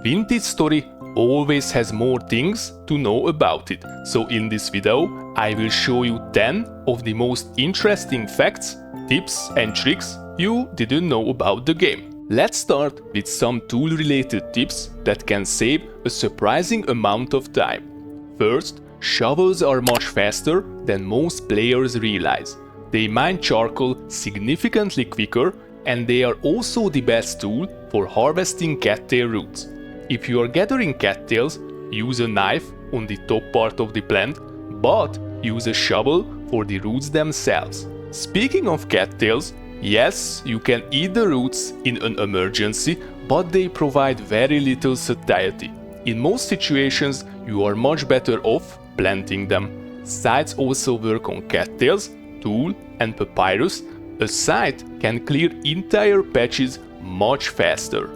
Vintage story always has more things to know about it, so in this video I will show you 10 of the most interesting facts, tips and tricks you didn't know about the game. Let's start with some tool related tips that can save a surprising amount of time. First, shovels are much faster than most players realize. They mine charcoal significantly quicker, and they are also the best tool for harvesting cattail roots. If you are gathering cattails, use a knife on the top part of the plant, but use a shovel for the roots themselves. Speaking of cattails, yes, you can eat the roots in an emergency, but they provide very little satiety. In most situations, you are much better off planting them. Scythes also work on cattails, tool and papyrus. A scythe can clear entire patches much faster.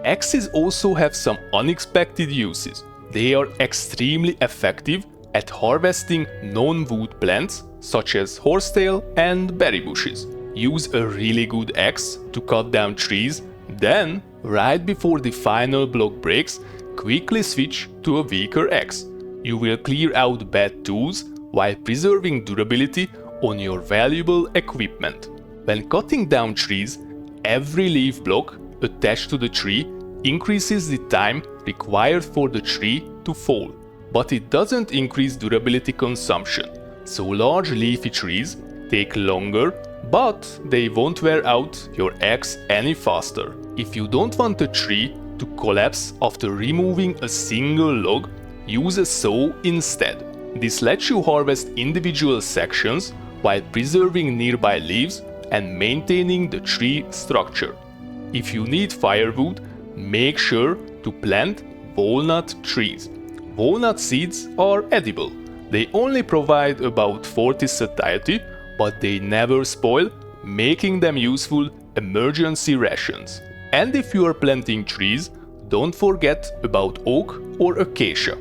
Axes also have some unexpected uses. They are extremely effective at harvesting non-wood plants such as horsetail and berry bushes. Use a really good axe to cut down trees, then, right before the final block breaks, quickly switch to a weaker axe. You will clear out bad tools while preserving durability on your valuable equipment. When cutting down trees, every leaf block attached to the tree increases the time required for the tree to fall, but it doesn't increase durability consumption. So large leafy trees take longer, but they won't wear out your axe any faster. If you don't want a tree to collapse after removing a single log, use a saw instead. This lets you harvest individual sections while preserving nearby leaves and maintaining the tree structure. If you need firewood, make sure to plant walnut trees. Walnut seeds are edible. They only provide about 40 satiety, but they never spoil, making them useful emergency rations. And if you are planting trees, don't forget about oak or acacia.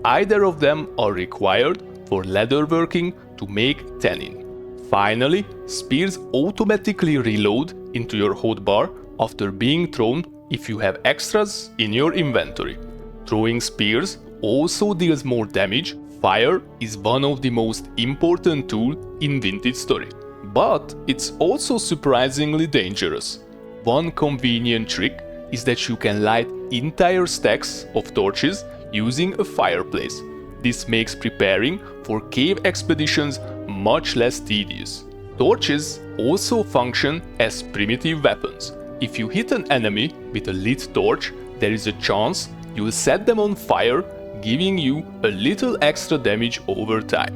Either of them are required for leatherworking to make tannin. Finally, spears automatically reload into your hotbar after being thrown if you have extras in your inventory. Throwing spears also deals more damage. Fire is one of the most important tools in Vintage Story, but it's also surprisingly dangerous. One convenient trick is that you can light entire stacks of torches using a fireplace. This makes preparing for cave expeditions much less tedious. Torches also function as primitive weapons. If you hit an enemy with a lit torch, there is a chance you'll set them on fire, giving you a little extra damage over time.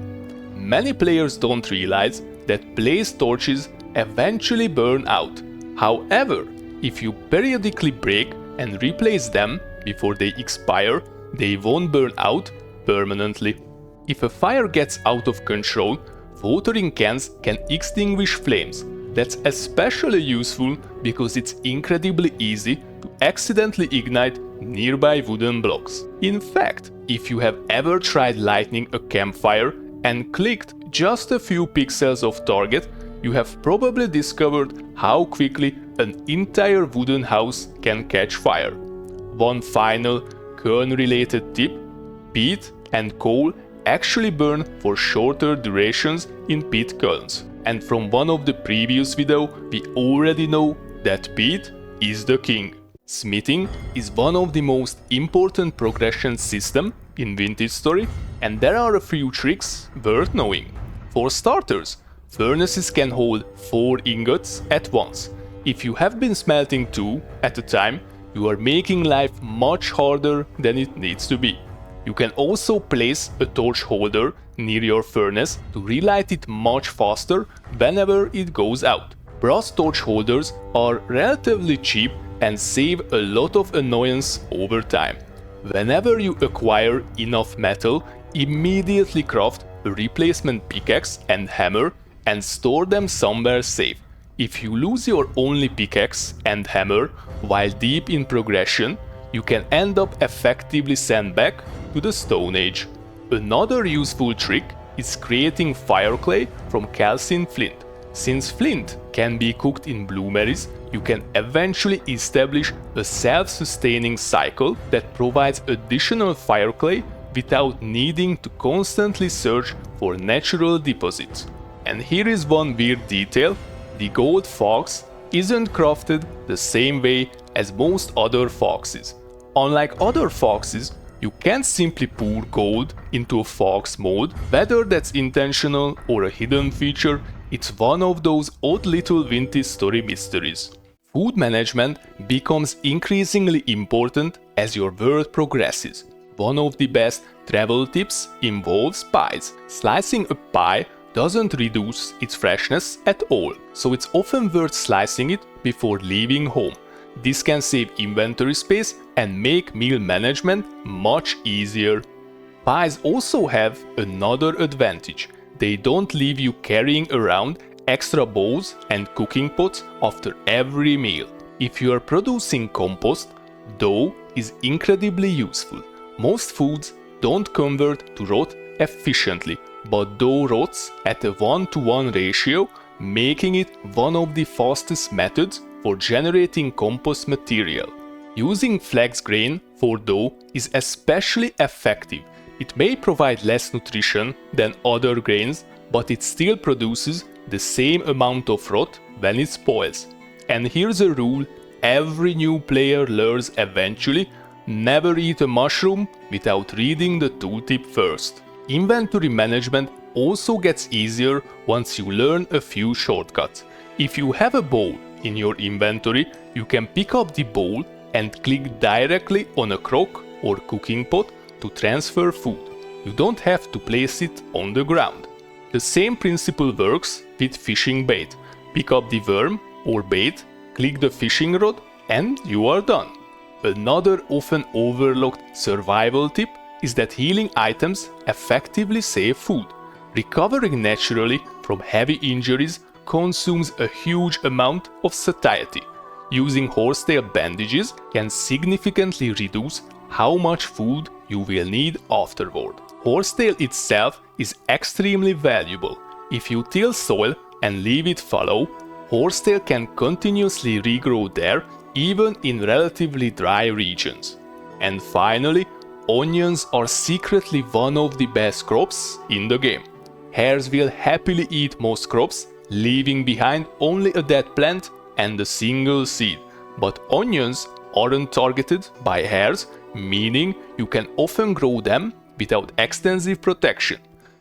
Many players don't realize that placed torches eventually burn out. However, if you periodically break and replace them before they expire, they won't burn out permanently. If a fire gets out of control, watering cans can extinguish flames. That's especially useful because it's incredibly easy to accidentally ignite nearby wooden blocks. In fact, if you have ever tried lighting a campfire and clicked just a few pixels off target, you have probably discovered how quickly an entire wooden house can catch fire. One final cairn-related tip: peat and coal actually burn for shorter durations in peat cairns. And from one of the previous videos, we already know that peat is the king. Smithing is one of the most important progression systems in Vintage Story, and there are a few tricks worth knowing. For starters, furnaces can hold 4 ingots at once. If you have been smelting 2 at a time, you are making life much harder than it needs to be. You can also place a torch holder near your furnace to relight it much faster whenever it goes out. Brass torch holders are relatively cheap and save a lot of annoyance over time. Whenever you acquire enough metal, immediately craft a replacement pickaxe and hammer and store them somewhere safe. If you lose your only pickaxe and hammer while deep in progression, you can end up effectively sent back to the Stone Age. Another useful trick is creating fire clay from calcined flint. Since flint can be cooked in bloomeries, you can eventually establish a self-sustaining cycle that provides additional fire clay without needing to constantly search for natural deposits. And here is one weird detail: the gold fox isn't crafted the same way as most other foxes. Unlike other foxes, you can't simply pour gold into a fox mode. Whether that's intentional or a hidden feature, it's one of those odd little vintage story mysteries. Food management becomes increasingly important as your world progresses. One of the best travel tips involves pies. Slicing a pie doesn't reduce its freshness at all, so it's often worth slicing it before leaving home. This can save inventory space and make meal management much easier. Pies also have another advantage: they don't leave you carrying around extra bowls and cooking pots after every meal. If you are producing compost, dough is incredibly useful. Most foods don't convert to rot efficiently, but dough rots at a 1-to-1 ratio, making it one of the fastest methods for generating compost material. Using flax grain for dough is especially effective. It may provide less nutrition than other grains, but it still produces the same amount of rot when it spoils. And here's a rule every new player learns eventually: never eat a mushroom without reading the tooltip first. Inventory management also gets easier once you learn a few shortcuts. If you have a bowl in your inventory, you can pick up the bowl and click directly on a crock or cooking pot to transfer food. You don't have to place it on the ground. The same principle works with fishing bait. Pick up the worm or bait, click the fishing rod, and you are done. Another often overlooked survival tip is that healing items effectively save food. Recovering naturally from heavy injuries consumes a huge amount of satiety. Using horsetail bandages can significantly reduce how much food you will need afterward. Horsetail itself is extremely valuable. If you till soil and leave it fallow, horsetail can continuously regrow there, even in relatively dry regions. And finally, onions are secretly one of the best crops in the game. Hares will happily eat most crops, leaving behind only a dead plant and a single seed. But onions aren't targeted by hares, meaning you can often grow them without extensive protection.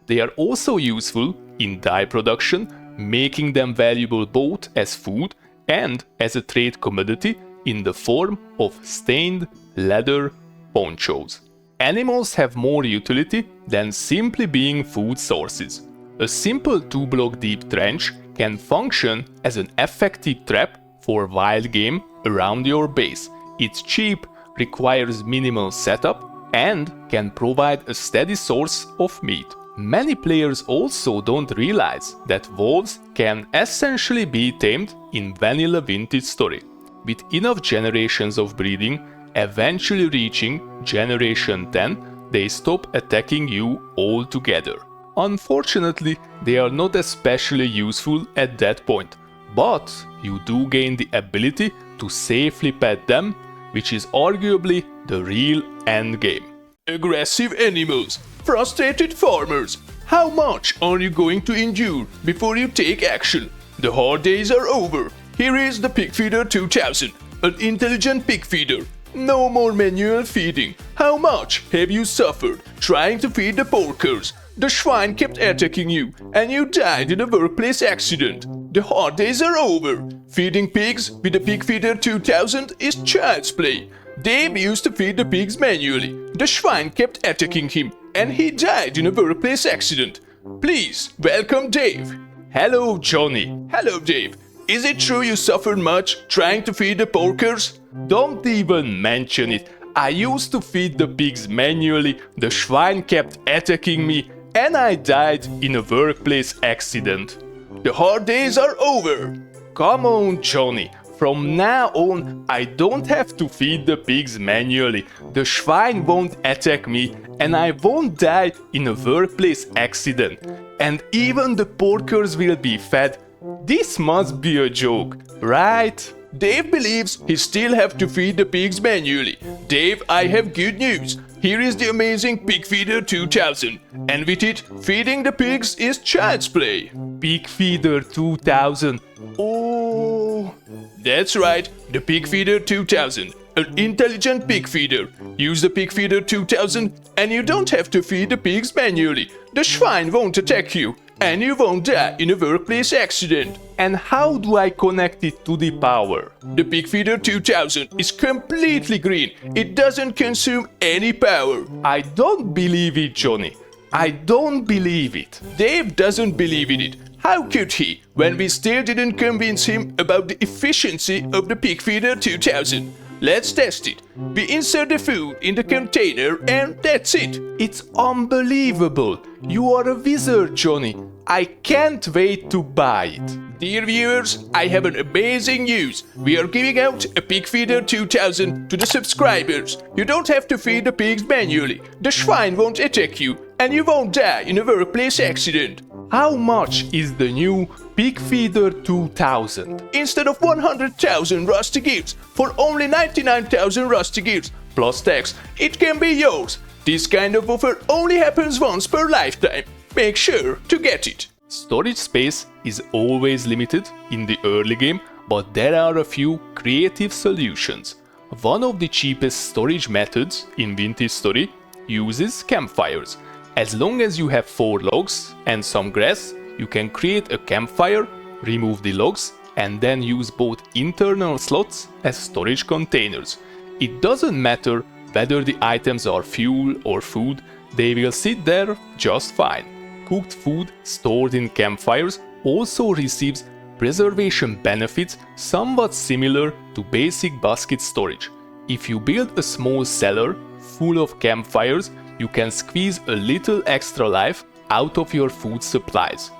They are also useful in dye production, making them valuable both as food and as a trade commodity in the form of stained leather ponchos. Animals have more utility than simply being food sources. A simple 2-block deep trench can function as an effective trap for wild game around your base. It's cheap, requires minimal setup, and can provide a steady source of meat. Many players also don't realize that wolves can essentially be tamed in vanilla vintage story. With enough generations of breeding, eventually reaching generation 10, they stop attacking you altogether. Unfortunately, they are not especially useful at that point, but you do gain the ability to safely pet them, which is arguably the real endgame. Aggressive animals, frustrated farmers, how much are you going to endure before you take action? The hard days are over. Here is the Pig Feeder 2000, an intelligent pig feeder. No more manual feeding. How much have you suffered trying to feed the porkers? The swine kept attacking you, and you died in a workplace accident. The hard days are over. Feeding pigs with the Pig Feeder 2000 is child's play. Dave used to feed the pigs manually. The swine kept attacking him, and he died in a workplace accident. Please, welcome Dave. Hello, Johnny. Hello, Dave. Is it true you suffered much trying to feed the porkers? Don't even mention it. I used to feed the pigs manually, the swine kept attacking me, and I died in a workplace accident. The hard days are over. Come on, Johnny. From now on, I don't have to feed the pigs manually. The swine won't attack me, and I won't die in a workplace accident. And even the porkers will be fed. This must be a joke, right? Dave believes he still have to feed the pigs manually. Dave, I have good news. Here is the amazing Pig Feeder 2000. And with it, feeding the pigs is child's play. Pig Feeder 2000. Oh, that's right, the Pig Feeder 2000. An intelligent pig feeder. Use the Pig Feeder 2000 and you don't have to feed the pigs manually. The swine won't attack you and you won't die in a workplace accident. And how do I connect it to the power? The Pig Feeder 2000 is completely green. It doesn't consume any power. I don't believe it, Johnny. I don't believe it. Dave doesn't believe in it. How could he, when we still didn't convince him about the efficiency of the Pig Feeder 2000? Let's test it. We insert the food in the container and that's it. It's unbelievable. You are a wizard, Johnny. I can't wait to buy it. Dear viewers, I have an amazing news. We are giving out a Pig Feeder 2000 to the subscribers. You don't have to feed the pigs manually. The swine won't attack you and you won't die in a workplace accident. How much is the new Pig Feeder 2000? Instead of 100,000 rusty gifts, for only 99,000 rusty gifts plus tax, it can be yours. This kind of offer only happens once per lifetime. Make sure to get it. Storage space is always limited in the early game, but there are a few creative solutions. One of the cheapest storage methods in Vintage Story uses campfires. As long as you have 4 logs and some grass, you can create a campfire, remove the logs, and then use both internal slots as storage containers. It doesn't matter whether the items are fuel or food, they will sit there just fine. Cooked food stored in campfires also receives preservation benefits somewhat similar to basic basket storage. If you build a small cellar full of campfires, you can squeeze a little extra life out of your food supplies.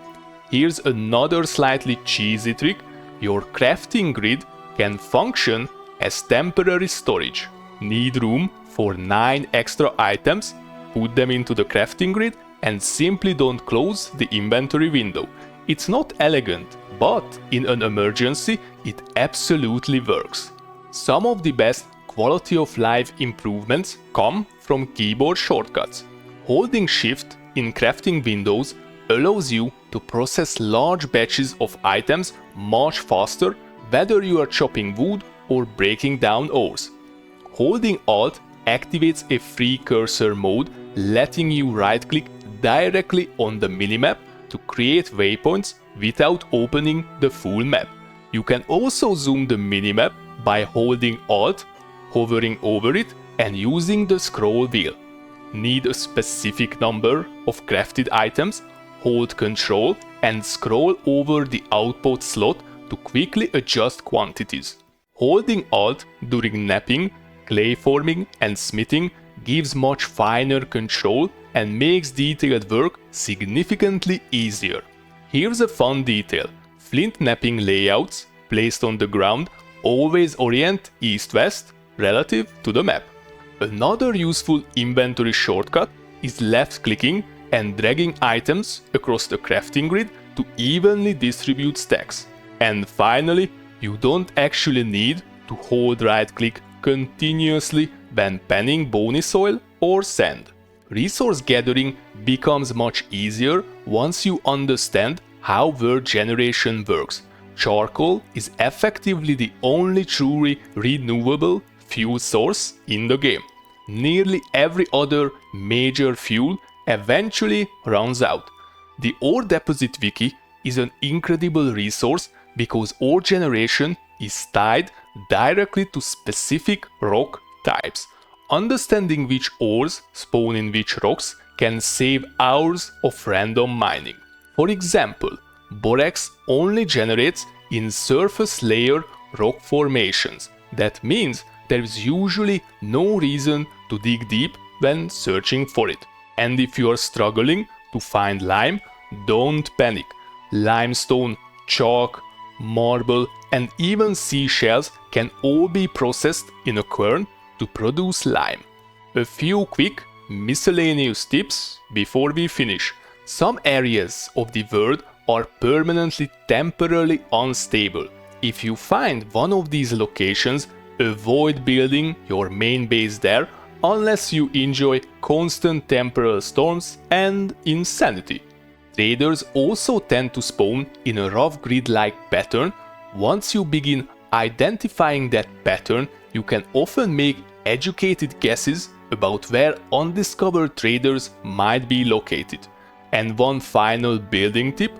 Here's another slightly cheesy trick. Your crafting grid can function as temporary storage. Need room for 9 extra items? Put them into the crafting grid and simply don't close the inventory window. It's not elegant, but in an emergency, it absolutely works. Some of the best quality of life improvements come from keyboard shortcuts. Holding Shift in crafting windows allows you to process large batches of items much faster, whether you are chopping wood or breaking down ores. Holding Alt activates a free cursor mode, letting you right-click directly on the minimap to create waypoints without opening the full map. You can also zoom the minimap by holding Alt, hovering over it, and using the scroll wheel. Need a specific number of crafted items? Hold Ctrl and scroll over the output slot to quickly adjust quantities. Holding Alt during knapping, clay forming and smithing gives much finer control and makes detailed work significantly easier. Here's a fun detail. Flint knapping layouts placed on the ground always orient east-west relative to the map. Another useful inventory shortcut is left-clicking and dragging items across the crafting grid to evenly distribute stacks. And finally, you don't actually need to hold right-click continuously when panning bony soil or sand. Resource gathering becomes much easier once you understand how word generation works. Charcoal is effectively the only truly renewable fuel source in the game. Nearly every other major fuel eventually runs out. The Ore Deposit Wiki is an incredible resource because ore generation is tied directly to specific rock types. Understanding which ores spawn in which rocks can save hours of random mining. For example, borax only generates in surface layer rock formations. That means there is usually no reason to dig deep when searching for it. And if you are struggling to find lime, don't panic. Limestone, chalk, marble, and even seashells can all be processed in a quern to produce lime. A few quick miscellaneous tips before we finish. Some areas of the world are permanently temporarily unstable. If you find one of these locations, avoid building your main base there unless you enjoy constant temporal storms and insanity. Traders also tend to spawn in a rough grid-like pattern. Once you begin identifying that pattern, you can often make educated guesses about where undiscovered traders might be located. And one final building tip: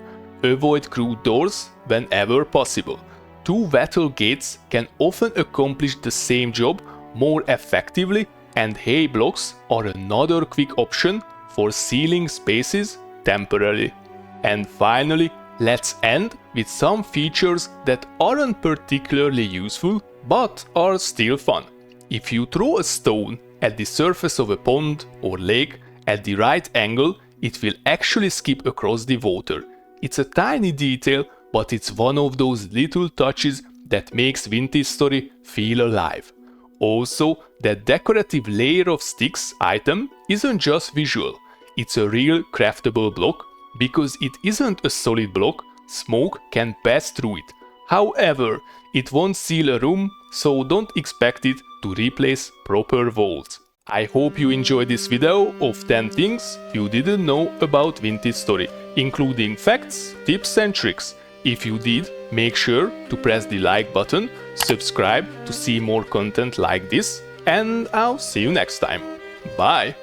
avoid crude doors whenever possible. 2 wattle gates can often accomplish the same job more effectively, and hay blocks are another quick option for sealing spaces temporarily. And finally, let's end with some features that aren't particularly useful but are still fun. If you throw a stone at the surface of a pond or lake at the right angle, it will actually skip across the water. It's a tiny detail, but it's one of those little touches that makes Vintage Story feel alive. Also, that decorative layer of sticks item isn't just visual, it's a real craftable block. Because it isn't a solid block, smoke can pass through it. However, it won't seal a room, so don't expect it to replace proper walls. I hope you enjoyed this video of 10 things you didn't know about Vintage Story, including facts, tips and tricks. If you did, make sure to press the like button, subscribe to see more content like this, and I'll see you next time. Bye!